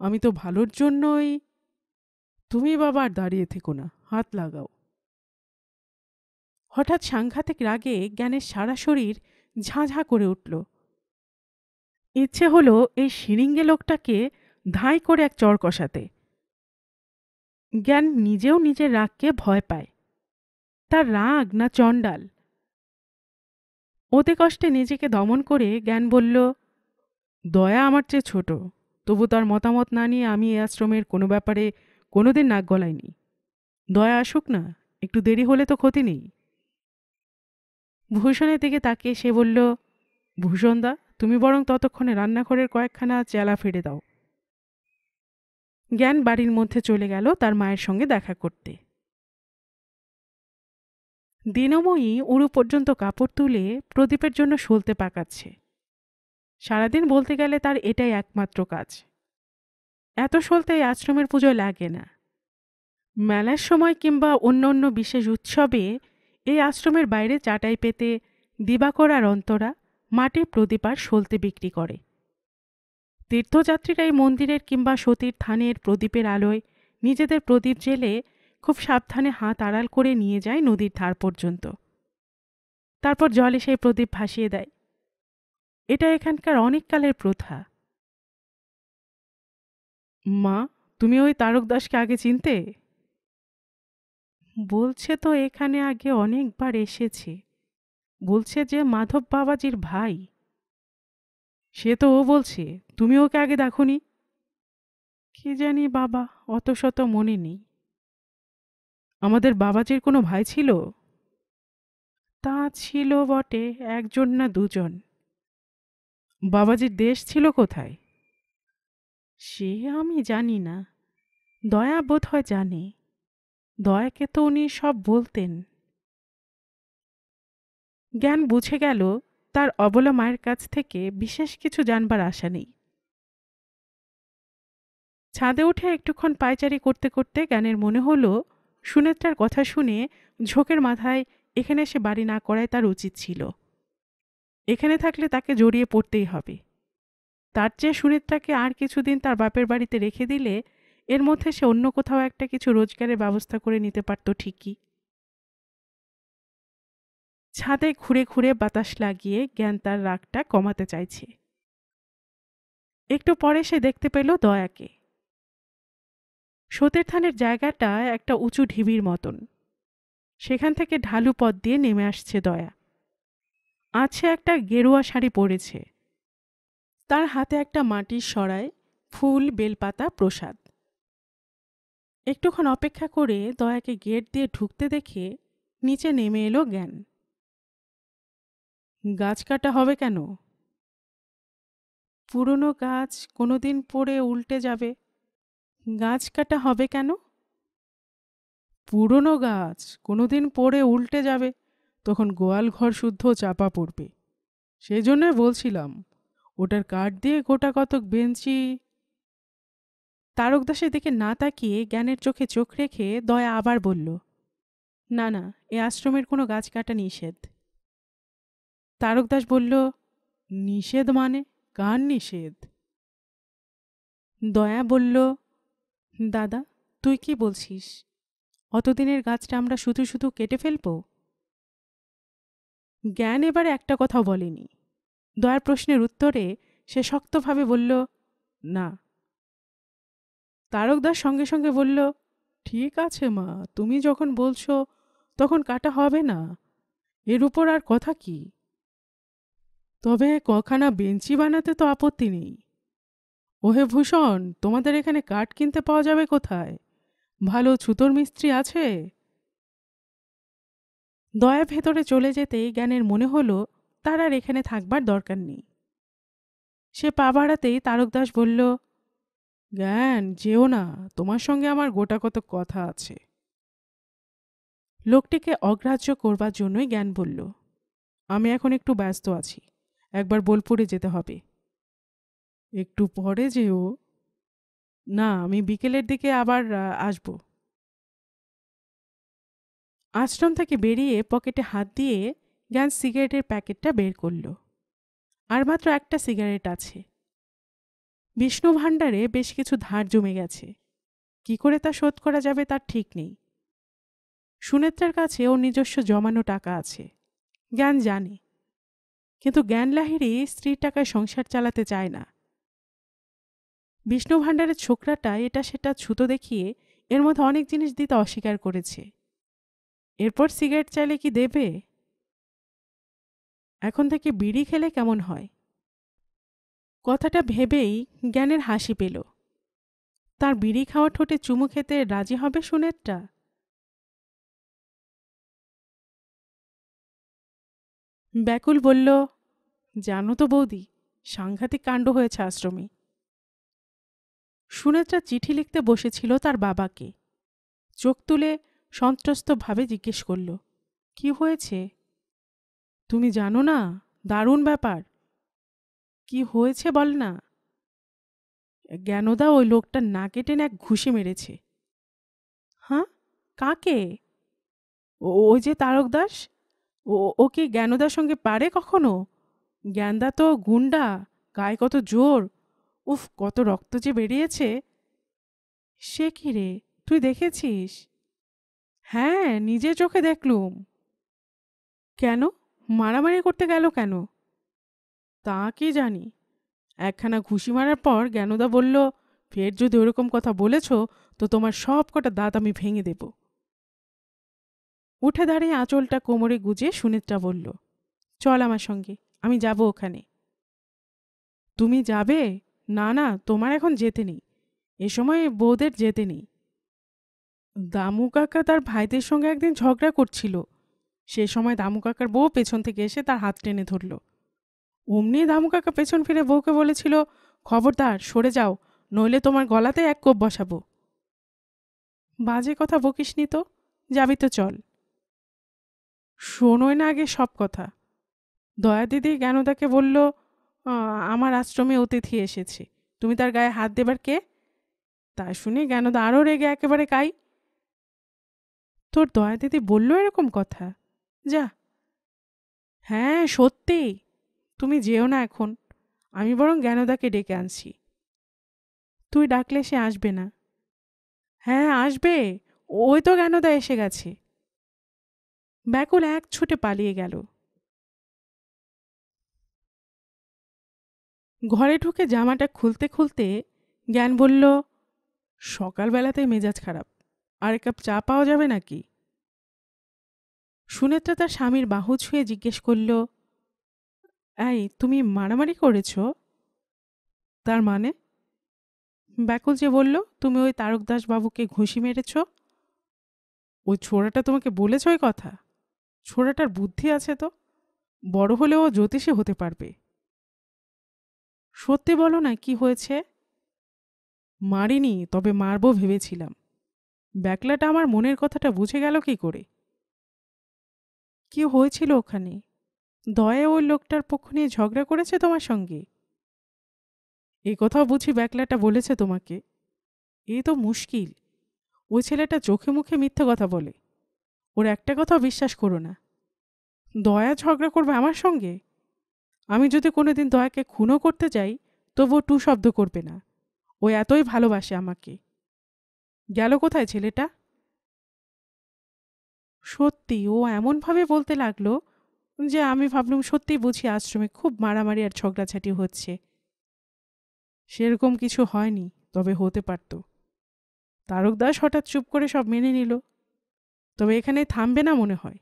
আমি তো ভালোর জন্যই। তুমি বাবা আর দাঁড়িয়ে থেকো না, হাত লাগাও। হঠাৎ সাংঘাতিক রাগে জ্ঞানের সারা শরীর ঝাঁঝা করে উঠল। ইচ্ছে হলো এই শিরিঙ্গে লোকটাকে ধাঁই করে এক চড় কষাতে। জ্ঞান নিজেও নিজের রাগকে ভয় পায়। তার রাগ না চণ্ডাল? অতি কষ্টে নিজেকে দমন করে জ্ঞান বলল, দয়া আমার চেয়ে ছোট, তবু তার মতামত না নিয়ে আমি এই আশ্রমের কোনো ব্যাপারে কোনোদিন নাক গলাইনি। দয়া আসুক না, একটু দেরি হলে তো ক্ষতি নেই। ভূষণের দিকে তাকিয়ে সে বলল, ভূষণদা, তুমি বরং ততক্ষণে রান্নাঘরের কয়েকখানা চেলা ফেড়ে দাও। জ্ঞান বাড়ির মধ্যে চলে গেল তার মায়ের সঙ্গে দেখা করতে। দিনময়ী উড়ু পর্যন্ত কাপড় তুলে প্রদীপের জন্য সলতে পাকাচ্ছে। সারাদিন বলতে গেলে তার এটাই একমাত্র কাজ। এত সলতে এই আশ্রমের পুজো লাগে না। মেলার সময় কিংবা অন্য অন্য বিশেষ উৎসবে এই আশ্রমের বাইরে চাটাই পেতে দিবাকর আর অন্তরা মাটির প্রদীপ আর সলতে বিক্রি করে। তীর্থযাত্রীরা এই মন্দিরের কিংবা সতীর থানের প্রদীপের আলোয় নিজেদের প্রদীপ জ্বেলে খুব সাবধানে হাত আড়াল করে নিয়ে যায় নদীর ধার পর্যন্ত। তারপর জলে সেই প্রদীপ ভাসিয়ে দেয়। এটা এখানকার অনেক কালের প্রথা। মা, তুমি ওই তারক দাসকে আগে চিনতে? বলছে তো এখানে আগে অনেকবার এসেছে। বলছে যে মাধব বাবাজির ভাই। সে তো ও বলছে, তুমি ওকে আগে দেখোনি? কি জানি বাবা, অত শত মনে নেই। আমাদের বাবাজির কোনো ভাই ছিল? তা ছিল বটে, একজন না দুজন। বাবাজির দেশ ছিল কোথায়? সে আমি জানি না, দয়া বোধ হয় জানে। দয়াকে তো উনি সব বলতেন। জ্ঞান বুঝে গেল তার অবলা মায়ের কাছ থেকে বিশেষ কিছু জানবার আশা নেই। ছাদে উঠে একটুক্ষণ পায়চারি করতে করতে জ্ঞানের মনে হলো সুনেত্রার কথা শুনে ঝোঁকের মাথায় এখানে এসে বাড়ি না করাই তার উচিত ছিল। এখানে থাকলে তাকে জড়িয়ে পড়তেই হবে। তার চেয়ে সুনেত্রাকে আর কিছুদিন তার বাপের বাড়িতে রেখে দিলে এর মধ্যে সে অন্য কোথাও একটা কিছু রোজগারের ব্যবস্থা করে নিতে পারত ঠিকই। ছাদে ঘুরে ঘুরে বাতাস লাগিয়ে জ্ঞান তার রাগটা কমাতে চাইছে। একটু পরে সে দেখতে পেল দয়াকে। সতীর থানের জায়গাটা একটা উঁচু ঢিবির মতন। সেখান থেকে ঢালু পথ দিয়ে নেমে আসছে দয়া। আছে একটা গেরুয়া শাড়ি পরেছে। তার হাতে একটা মাটির সরায়, ফুল, বেলপাতা, প্রসাদ। একটুক্ষণ অপেক্ষা করে দয়াকে গেট দিয়ে ঢুকতে দেখে নিচে নেমে এলো জ্ঞান। গাছ কাটা হবে কেন? পুরনো গাছ কোনোদিন পড়ে উল্টে যাবে। গাছ কাটা হবে কেন? পুরনো গাছ কোনোদিন পড়ে উল্টে যাবে, তখন গোয়াল ঘর শুদ্ধ চাপা পড়বে। সেই জন্য বলছিলাম, ওটার কাঠ দিয়ে গোটা কতক বেঞ্চি। তারকদাসের দিকে না তাকিয়ে জ্ঞানের চোখে চোখ রেখে দয়া আবার বলল, না না, এ আশ্রমের কোনো গাছ কাটা নিষেধ। তারকদাস বলল, নিষেধ মানে? কার নিষেধ? দয়া বলল, দাদা, তুই কি বলছিস? অতদিনের গাছটা আমরা শুধু শুধু কেটে ফেলব? জ্ঞান এবারে একটা কথাও বলেনি। দয়ার প্রশ্নের উত্তরে সে শক্তভাবে বলল, না। তারকদাস সঙ্গে সঙ্গে বলল, ঠিক আছে মা, তুমি যখন বলছো তখন কাটা হবে না, এর উপর আর কথা কি? তবে কখানা বেঞ্চি বানাতে তো আপত্তি নেই। ওহে ভূষণ, তোমাদের এখানে কাঠ কিনতে পাওয়া যাবে কোথায়? ভালো ছুতোর মিস্ত্রি আছে? দয়া ভেতরে চলে যেতেই জ্ঞানের মনে হলো তার আর এখানে থাকবার দরকার নেই। সে পা বাড়াতেই তারকদাস বলল, জ্ঞান, যেও না, তোমার সঙ্গে আমার গোটা কত কথা আছে। লোকটিকে অগ্রাহ্য করবার জন্যই জ্ঞান বলল, আমি এখন একটু ব্যস্ত আছি, একবার বোলপুরে যেতে হবে। একটু পরে যেও। না, আমি বিকেলের দিকে আবার আসব। আশ্রম থেকে বেরিয়ে পকেটে হাত দিয়ে জ্ঞান সিগারেটের প্যাকেটটা বের করল। আর মাত্র একটা সিগারেট আছে। বিষ্ণু ভাণ্ডারে বেশ কিছু ধার জমে গেছে। কি করে তা শোধ করা যাবে তার ঠিক নেই। সুনেত্রার কাছে ওর নিজস্ব জমানো টাকা আছে, জ্ঞান জানে। কিন্তু জ্ঞান লাহিড়ী স্ত্রীর টাকায় সংসার চালাতে চায় না। বিষ্ণু ভাণ্ডারের ছোকরাটা এটা সেটা ছুতো দেখিয়ে এর মধ্যে অনেক জিনিস দিতে অস্বীকার করেছে। এরপর সিগারেট চাইলে কি দেবে? এখন থেকে বিড়ি খেলে কেমন হয়? কথাটা ভেবেই জ্ঞানের হাসি পেল। তার বিড়ি খাওয়া ঠোঁটে চুমু খেতে রাজি হবে সুনেত্রা? ব্যাকুল বলল, জানো তো বৌদি, সাংঘাতিক কাণ্ড হয়েছে আশ্রমে। সুনেত্রা চিঠি লিখতে বসেছিল তার বাবাকে। চোখ তুলে সন্ত্রস্তভাবে জিজ্ঞেস করল, কি হয়েছে? তুমি জানো না? দারুণ ব্যাপার। কি হয়েছে বল না। জ্ঞানদা ওই লোকটার নাকে টেনে এক ঘুষি মেরেছে। হ্যাঁ? কাকে? ওই যে তারক দাস। ও কি জ্ঞানদার সঙ্গে পারে কখনো? জ্ঞানদা তো গুন্ডা, গায়ে কত জোর। উফ, কত রক্ত যে বেরিয়েছে। সে কি রে, তুই দেখেছিস? হ্যাঁ, নিজে চোখে দেখলুম। কেন? মারামারি করতে গেল কেন? তা কি জানি। একখানা ঘুষি মারার পর জ্ঞানদা বলল, ফের যদি ওরকম কথা বলেছ তো তোমার সব কটা দাঁত আমি ভেঙে দেব। উঠে দাঁড়িয়ে আঁচলটা কোমরে গুজে সুনেত্রা বলল, চল আমার সঙ্গে, আমি যাব ওখানে। তুমি যাবে? না না, তোমার এখন যেতে নেই। এ সময় বউদের যেতে নেই। দামু কাকা তার ভাইদের সঙ্গে একদিন ঝগড়া করছিল। সে সময় দামু কাকার বউ পেছন থেকে এসে তার হাত টেনে ধরল। অমনি দামু কাকা পেছন ফিরে বউকে বলেছিল, খবরদার সরে যাও, নইলে তোমার গলাতে এক কোপ বসাবো। বাজে কথা বকিসনি তো, যাবি তো চল। শোনোই না আগে সব কথা। দয়া দিদি জ্ঞানদাকে বলল, আমার আশ্রমে অতিথি এসেছে, তুমি তার গায়ে হাত দেবার কে? তাই শুনে জ্ঞানদা আরও রেগে একেবারে কাই। তোর দয়া দিদি বলল এরকম কথা? যা। হ্যাঁ সত্যি। তুমি যেও না এখন, আমি বরং জ্ঞানদাকে ডেকে আনছি। তুই ডাকলে সে আসবে না। হ্যাঁ আসবে, ওই তো জ্ঞানদা এসে গেছে। ব্যাকুল এক ছুটে পালিয়ে গেল। ঘরে ঢুকে জামাটা খুলতে খুলতে জ্ঞান বলল, সকালবেলাতেই মেজাজ খারাপ, আর এক কাপ চা পাওয়া যাবে নাকি? সুনেত্রা তার স্বামীর বাহু ছুঁয়ে জিজ্ঞেস করল, এই তুমি মারামারি করেছ? তার মানে? ব্যাকুল যে বলল, তুমি ওই তারকদাস বাবুকে ঘুষি মেরেছ। ওই ছোড়াটা তোমাকে বলেছ ওই কথা? ছোড়াটার বুদ্ধি আছে তো, বড় হলেও জ্যোতিষী হতে পারবে। সত্যি বলো না, কি হয়েছে? মারিনি, তবে মারবো ভেবেছিলাম। ব্যাকলাটা আমার মনের কথাটা বুঝে গেল কি করে? কি হয়েছিল ওখানে? দয়া ওই লোকটার পক্ষ নিয়ে ঝগড়া করেছে তোমার সঙ্গে? এ কথাও বুঝি ব্যাকলাটা বলেছে তোমাকে? এ তো মুশকিল। ওই ছেলেটা চোখে মুখে মিথ্যে কথা বলে, ওর একটা কথাও বিশ্বাস করো না। দয়া ঝগড়া করবে আমার সঙ্গে? আমি যদি কোনোদিন দয়াকে খুনও করতে যাই তবুও টু শব্দ করবে না। ও এতই ভালোবাসে আমাকে। গেল কোথায় ছেলেটা? সত্যি ও এমনভাবে বলতে লাগলো যে আমি ভাবলুম সত্যি বুঝি আশ্রমে খুব মারামারি আর ঝগড়াঝাটি হচ্ছে। সেরকম কিছু হয়নি, তবে হতে পারত। তারকদাস হঠাৎ চুপ করে সব মেনে নিল। তবে এখানে থামবে না মনে হয়।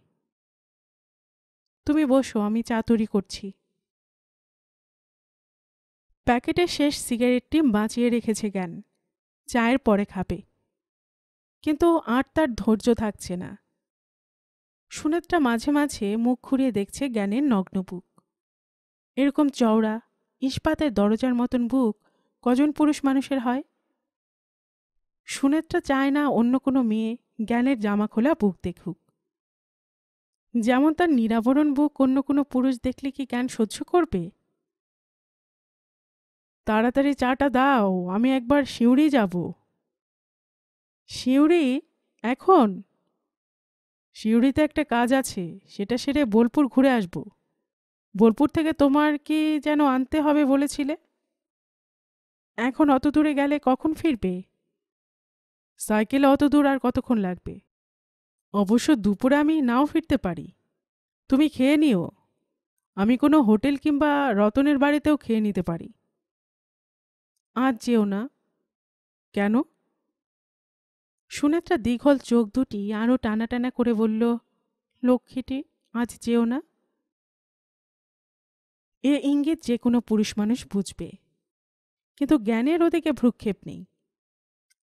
তুমি বসো, আমি চা তৈরি করছি। প্যাকেটের শেষ সিগারেটটি বাঁচিয়ে রেখেছে জ্ঞান, চায়ের পরে খাবে। কিন্তু আর তার ধৈর্য থাকছে না। সুনেত্রা মাঝে মাঝে মুখ ঘুরিয়ে দেখছে জ্ঞানের নগ্ন বুক। এরকম চওড়া ইস্পাতের দরজার মতন বুক কজন পুরুষ মানুষের হয়? সুনেত্রা চায় না অন্য কোনো মেয়ে জ্ঞানের জামা খোলা বুক দেখুক। যেমন তার নিরাবরণ বুক অন্য কোনো পুরুষ দেখলে কি জ্ঞান সহ্য করবে? তাড়াতাড়ি চাটা দাও, আমি একবার সিউড়ি যাব। সিউড়ি? এখন? সিউড়িতে একটা কাজ আছে, সেটা সেরে বোলপুর ঘুরে আসব। বোলপুর থেকে তোমার কি যেন আনতে হবে বলেছিলে? এখন অত দূরে গেলে কখন ফিরবে? সাইকেলে অত দূর আর কতক্ষণ লাগবে? অবশ্য দুপুরে আমি নাও ফিরতে পারি। তুমি খেয়ে নিও, আমি কোনো হোটেল কিংবা রতনের বাড়িতেও খেয়ে নিতে পারি। আজ যেও না। কেন? সুনেত্রা দীঘল চোখ দুটি আরও টানা টানা করে বলল, লক্ষ্মীটি, আজ যেও না। এ ইঙ্গিত যে কোনো পুরুষ মানুষ বুঝবে, কিন্তু জ্ঞানের ওদিকে ভ্রুক্ষেপ নেই।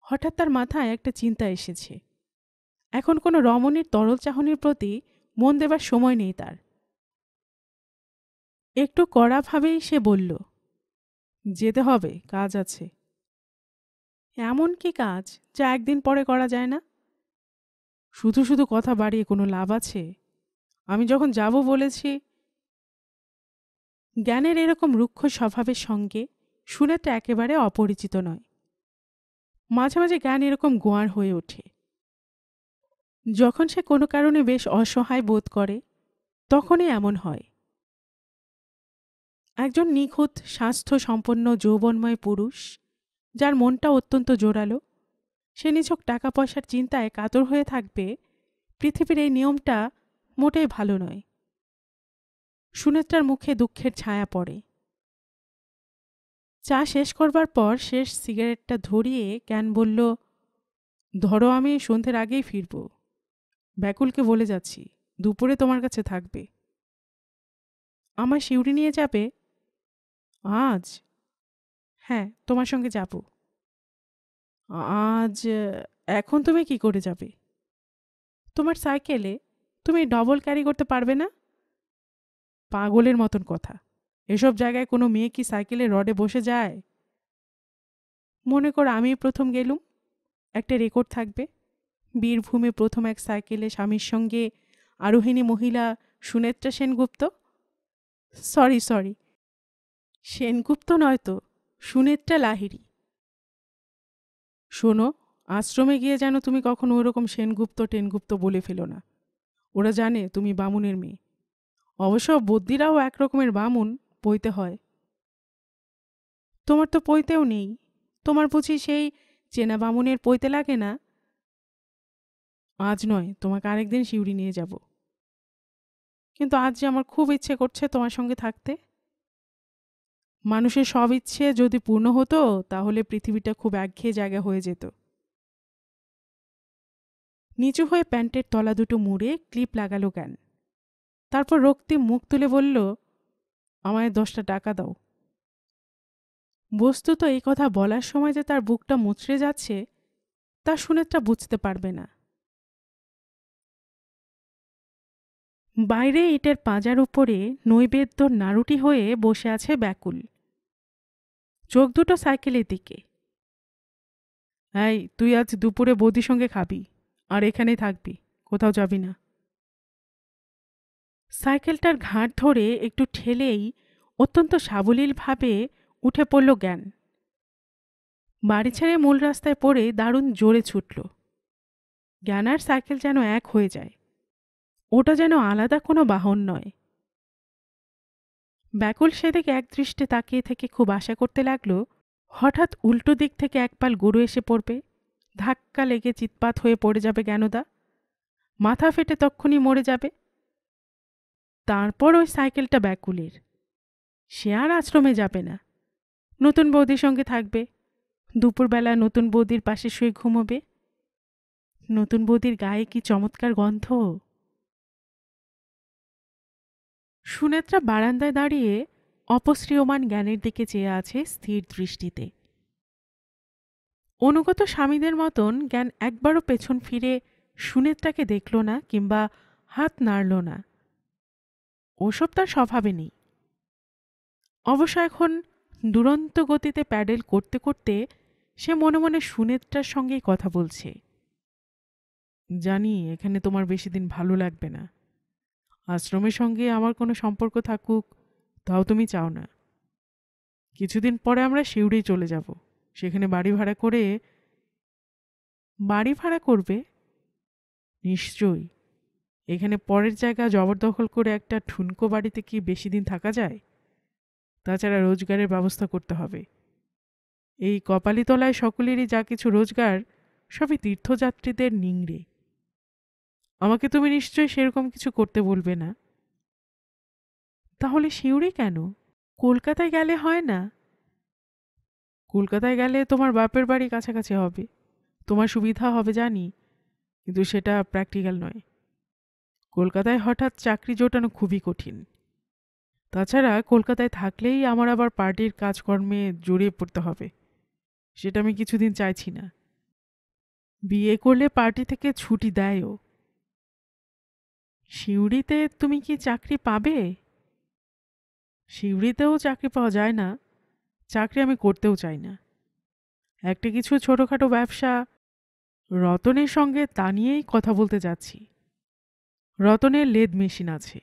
হঠাৎ তার মাথায় একটা চিন্তা এসেছে। এখন কোনো রমণীর তরল চাহনির প্রতি মন দেবার সময় নেই তার। একটু কড়াভাবেই সে বলল, যেতে হবে, কাজ আছে। এমন কি কাজ যা একদিন পরে করা যায় না? শুধু শুধু কথা বাড়িয়ে কোনো লাভ আছে? আমি যখন যাব বলেছি। জ্ঞানের এরকম রুক্ষ স্বভাবের সঙ্গে সুনেত্রা একেবারে অপরিচিত নয়। মাঝে মাঝে জ্ঞান এরকম গোয়ার হয়ে ওঠে। যখন সে কোনো কারণে বেশ অসহায় বোধ করে, তখনই এমন হয়। একজন নিখুঁত স্বাস্থ্য সম্পন্ন যৌবনময় পুরুষ, যার মনটা অত্যন্ত জোরালো, সে নিছক টাকা পয়সার চিন্তায় কাতর হয়ে থাকবে, পৃথিবীর এই নিয়মটা মোটেই ভালো নয়। সুনেত্রার মুখে দুঃখের ছায়া পড়ে। চা শেষ করবার পর শেষ সিগারেটটা ধরিয়ে জ্ঞান বলল, ধরো আমি সন্ধ্যের আগেই ফিরব। ব্যাকুলকে বলে যাচ্ছি, দুপুরে তোমার কাছে থাকবে। আমার শিউরি নিয়ে যাবে? আজ? হ্যাঁ, তোমার সঙ্গে যাব। আজ? এখন তুমি কি করে যাবে? তোমার সাইকেলে। তুমি ডবল ক্যারি করতে পারবে না? পাগলের মতন কথা। এসব জায়গায় কোনো মেয়ে কি সাইকেলে রডে বসে যায়? মনে কর আমি প্রথম গেলুম, একটা রেকর্ড থাকবে। বীরভূমে প্রথম এক সাইকেলে স্বামীর সঙ্গে আরোহিণী মহিলা সুনেত্রা সেনগুপ্ত। সরি, সেনগুপ্ত নয় তো, সুনেত্রা লাহিড়ী। শোনো, আশ্রমে গিয়ে যেন তুমি কখনো ওরকম সেনগুপ্ত টেনগুপ্ত বলে ফেলো না। ওরা জানে তুমি বামুনের মেয়ে। অবশ্য বদ্যিরাও একরকমের বামুন, পইতে হয়। তোমার তো পইতেও নেই। তোমার বুঝি সেই চেনা বামুনের পইতে লাগে না? আজ নয়, তোমাকে আরেকদিন শিউরি নিয়ে যাব। কিন্তু আজ যে আমার খুব ইচ্ছে করছে তোমার সঙ্গে থাকতে। মানুষের সব ইচ্ছে যদি পূর্ণ হতো, তাহলে পৃথিবীটা খুব একঘেয়ে জায়গা হয়ে যেত। নিচু হয়ে প্যান্টের তলা দুটো মুড়ে ক্লিপ লাগালো জ্ঞান। তারপর রক্তিম মুখ তুলে বলল, আমায় 10টা টাকা দাও। বস্তুত এই কথা বলার সময় যে তার বুকটা মুচড়ে যাচ্ছে, তা সুনেত্রা বুঝতে পারবে না। বাইরে ইটের পাঁজার উপরে নৈবেদ্য নাড়ুটি হয়ে বসে আছে ব্যাকুল, চোখ দুটো সাইকেলের দিকে। এই, তুই আজ দুপুরে বৌদির সঙ্গে খাবি, আর এখানেই থাকবি, কোথাও যাবি না। সাইকেলটার ঘাট ধরে একটু ঠেলেই অত্যন্ত সাবলীলভাবে উঠে পড়ল জ্ঞান। বাড়ি ছেড়ে মূল রাস্তায় পড়ে দারুণ জোরে ছুটল। জ্ঞান আর সাইকেল যেন এক হয়ে যায়। ওটা যেন আলাদা কোনো বাহন নয়। ব্যাকুল সেদিকে একদৃষ্টে তাকিয়ে থেকে খুব আশা করতে লাগল, হঠাৎ উল্টো দিক থেকে এক পাল গরু এসে পড়বে, ধাক্কা লেগে চিৎপাত হয়ে পড়ে যাবে জ্ঞানদা, মাথা ফেটে তক্ষুনি মরে যাবে। তারপর ওই সাইকেলটা ব্যাকুলের। সে আর আশ্রমে যাবে না, নতুন বৌদির সঙ্গে থাকবে। দুপুরবেলা নতুন বৌদির পাশে শুয়ে ঘুমোবে। নতুন বৌদির গায়ে কি চমৎকার গন্ধ! সুনেত্রা বারান্দায় দাঁড়িয়ে অপশ্রিয়মান জ্ঞানের দিকে চেয়ে আছে স্থির দৃষ্টিতে। অনুগত স্বামীদের মতন জ্ঞান একবারও পেছন ফিরে সুনেত্রাকে দেখল না কিংবা হাত নাড়ল না। ওসব তার স্বভাবে নেই। অবশ্য এখন দুরন্ত গতিতে প্যাডেল করতে করতে সে মনে মনে সুনেত্রার সঙ্গেই কথা বলছে। জানি এখানে তোমার বেশি দিন ভালো লাগবে না। আশ্রমের সঙ্গে আমার কোনো সম্পর্ক থাকুক, তাও তুমি চাও না। কিছুদিন পরে আমরা শিউড়ি চলে যাব, সেখানে বাড়ি ভাড়া করে। বাড়ি ভাড়া করবে? নিশ্চয়ই। এখানে পরের জায়গা জবরদখল করে একটা ঠুনকো বাড়িতে কি বেশি দিন থাকা যায়? তাছাড়া রোজগারের ব্যবস্থা করতে হবে। এই কপালীতলায় সকলেরই যা কিছু রোজগার, সবই তীর্থযাত্রীদের নিংড়ে। আমাকে তুমি নিশ্চয়ই সেরকম কিছু করতে বলবে না। তাহলে শিউড়ি কেন? কলকাতায় গেলে হয় না? কলকাতায় গেলে তোমার বাপের বাড়ি কাছাকাছি হবে, তোমার সুবিধা হবে জানি, কিন্তু সেটা প্র্যাকটিক্যাল নয়। কলকাতায় হঠাৎ চাকরি জোটানো খুবই কঠিন। তাছাড়া কলকাতায় থাকলেই আমার আবার পার্টির কাজকর্মে জড়িয়ে পড়তে হবে, সেটা আমি কিছুদিন চাইছি না। বিয়ে করলে পার্টি থেকে ছুটি দেয়ও। সিউড়িতে তুমি কি চাকরি পাবে? সিউড়িতেও চাকরি পাওয়া যায় না। চাকরি আমি করতেও চাই না। একটা কিছু ছোটখাটো ব্যবসা রতনের সঙ্গে তা নিয়েই কথা বলতে যাচ্ছি। রতনের লেদ মেশিন আছে,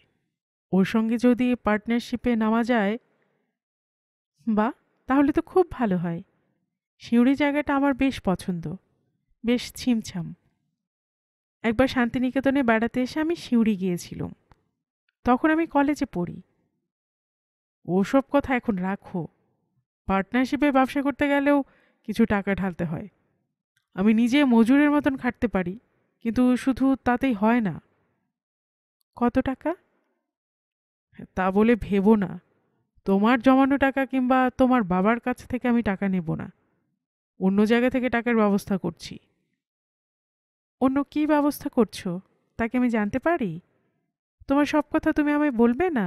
ওর সঙ্গে যদি পার্টনারশিপে নামা যায়, বা তাহলে তো খুব ভালো হয়। সিউড়ি জায়গাটা আমার বেশ পছন্দ, বেশ ছিমছাম। একবার শান্তিনিকেতনে বেড়াতে এসে আমি সিউড়ি গিয়েছিলাম, তখন আমি কলেজে পড়ি। ওসব কথা এখন রাখো। পার্টনারশিপে ব্যবসা করতে গেলেও কিছু টাকা ঢালতে হয়। আমি নিজে মজুরের মতন খাটতে পারি, কিন্তু শুধু তাতেই হয় না। কত টাকা? তা বলে ভেবো না তোমার জমানো টাকা কিংবা তোমার বাবার কাছ থেকে আমি টাকা নেব না। অন্য জায়গা থেকে টাকার ব্যবস্থা করছি। অন্য কি ব্যবস্থা করছো, তাকে আমি জানতে পারি? তোমার সব কথা তুমি আমায় বলবে না?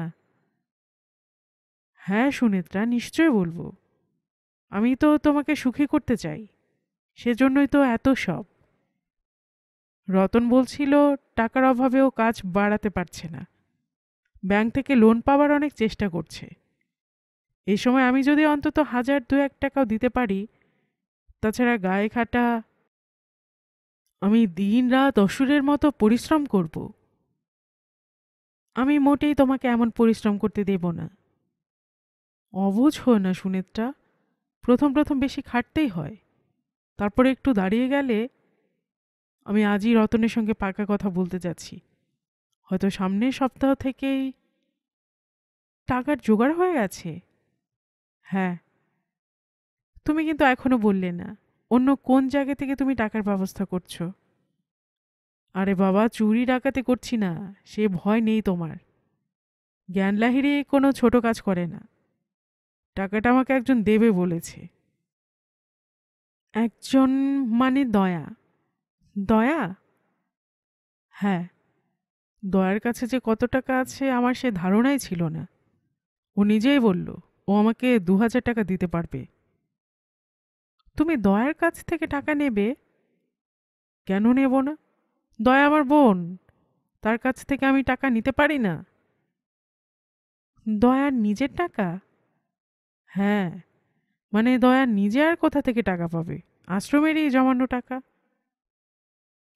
হ্যাঁ সুনেত্রা, নিশ্চয় বলবো। আমি তো তোমাকে সুখী করতে চাই, সেজন্যই তো এত সব। রতন বলছিল টাকার অভাবেও কাজ বাড়াতে পারছে না, ব্যাংক থেকে লোন পাওয়ার অনেক চেষ্টা করছে। এই সময় আমি যদি অন্তত 1,000-2,1 টাকাও দিতে পারি, তাছাড়া গায়ে খাটা, আমি দিন রাত অসুরের মতো পরিশ্রম করব। আমি মোটেই তোমাকে এমন পরিশ্রম করতে দেব না। অবুঝ হো না সুনেত্রা, প্রথম প্রথম বেশি খাটতেই হয়, তারপরে একটু দাঁড়িয়ে গেলে। আমি আজই রতনের সঙ্গে পাকা কথা বলতে যাচ্ছি, হয়তো সামনের সপ্তাহ থেকেই টাকার জোগাড় হয়ে গেছে। হ্যাঁ। তুমি কিন্তু এখনো বললে না অন্য কোন জায়গা থেকে তুমি টাকার ব্যবস্থা করছো। আরে বাবা, চুরি ডাকাতি করছি না, সে ভয় নেই তোমার। জ্ঞান লাহিড়ী কোনো ছোট কাজ করে না। টাকাটা আমাকে একজন দেবে বলেছে। একজন মানে দয়া? দয়া? হ্যাঁ। দয়ার কাছে যে কত টাকা আছে আমার সে ধারণাই ছিল না। ও নিজেই বলল ও আমাকে 2,000 টাকা দিতে পারবে। তুমি দয়ার কাছ থেকে টাকা নেবে? কেন নেব না? দয়া আমার বোন, তার কাছ থেকে আমি টাকা নিতে পারি না? দয়ার নিজের টাকা? হ্যাঁ, মানে দয়ার নিজে আর কোথা থেকে টাকা পাবে? আশ্রমেরই জমানো টাকা,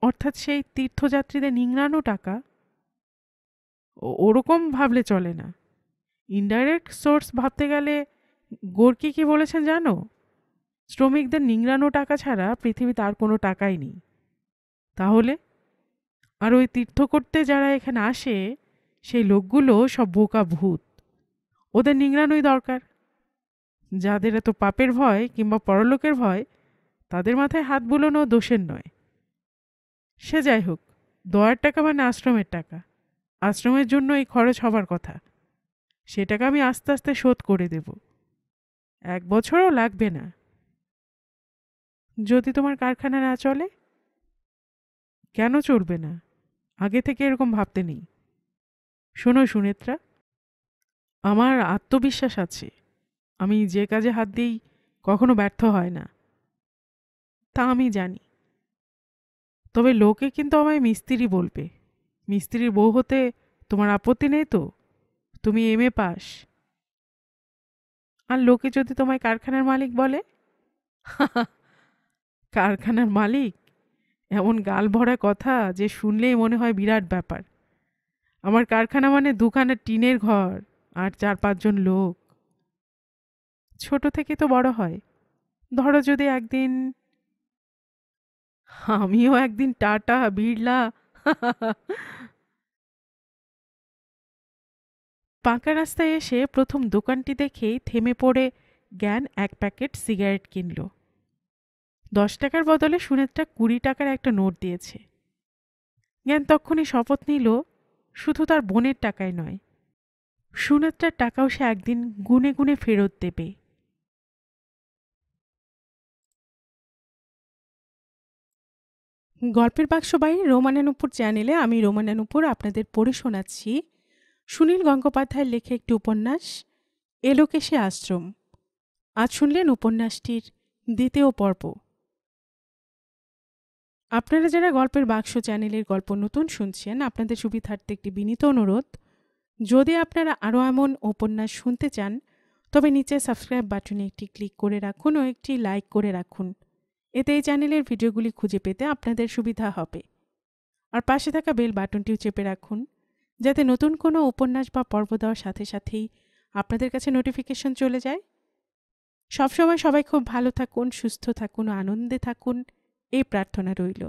অর্থাৎ সেই তীর্থযাত্রীদের নিংড়ানো টাকা। ওরকম ভাবলে চলে না। ইনডাইরেক্ট সোর্স ভাবতে গেলে গোর্কি কি বলেছেন জানো? শ্রমিকদের নিংড়ানো টাকা ছাড়া পৃথিবীতে আর কোনো টাকাই নেই। তাহলে আর ওই তীর্থ করতে যারা এখানে আসে, সেই লোকগুলো সব বোকা ভূত, ওদের নিংড়ানোই দরকার। যাদের এত পাপের ভয় কিংবা পরলোকের ভয়, তাদের মাথায় হাত বুলোনো দোষের নয়। সে যাই হোক, দয়ার টাকা মানে আশ্রমের টাকা। আশ্রমের জন্য এই খরচ হবার কথা, সেটাকে আমি আস্তে আস্তে শোধ করে দেব। 1 বছরও লাগবে না। যদি তোমার কারখানা না চলে? কেন চলবে না? আগে থেকে এরকম ভাবতে নেই। শোনো সুনেত্রা, আমার আত্মবিশ্বাস আছে, আমি যে কাজে হাত দিই কখনো ব্যর্থ হয় না, তা আমি জানি। তবে লোকে কিন্তু আমায় মিস্ত্রি বলবে। মিস্ত্রির বউ হতে তোমার আপত্তি নেই তো? তুমি এমএ পাস। আর লোকে যদি তোমায় কারখানার মালিক বলে? কারখানার মালিক? এমন গাল ভরা কথা যে শুনলেই মনে হয় বিরাট ব্যাপার। আমার কারখানা মানে 2খানা টিনের ঘর আর 4-5 জন লোক। ছোট থেকে তো বড় হয়। ধরো যদি একদিন, আমিও একদিন টাটা বিড়লা। পাকা রাস্তায় এসে প্রথম দোকানটি দেখেই থেমে পড়ে জ্ঞান 1 প্যাকেট সিগারেট কিনল। 10 টাকার বদলে সুনেত্রা 20 টাকার একটা নোট দিয়েছে। জ্ঞান তক্ষুনি শপথ নিল শুধু তার বোনের টাকায় নয়, সুনেত্রার টাকাও সে একদিন গুনে গুনে ফেরত দেবে। গল্পের বাক্স বাই রোমানানুপুর চ্যানেলে আমি রোমানানুপুর আপনাদের পড়ে শোনাচ্ছি সুনীল গঙ্গোপাধ্যায়ের লেখা একটি উপন্যাস এলোকেশে আশ্রম। আজ শুনলেন উপন্যাসটির দ্বিতীয় পর্ব। আপনারা যারা গল্পের বাক্স চ্যানেলের গল্প নতুন শুনছেন, আপনাদের সুবিধার্থে একটি বিনীত অনুরোধ, যদি আপনারা আরও এমন উপন্যাস শুনতে চান তবে নিচে সাবস্ক্রাইব বাটনে একটি ক্লিক করে রাখুন ও একটি লাইক করে রাখুন। এতে এই চ্যানেলের ভিডিওগুলি খুঁজে পেতে আপনাদের সুবিধা হবে। আর পাশে থাকা বেল বাটনটিও চেপে রাখুন, যাতে নতুন কোনো উপন্যাস বা পর্ব দেওয়ার সাথে সাথেই আপনাদের কাছে নোটিফিকেশন চলে যায়। সবসময় সবাই খুব ভালো থাকুন, সুস্থ থাকুন ও আনন্দে থাকুন, এই প্রার্থনা রইল।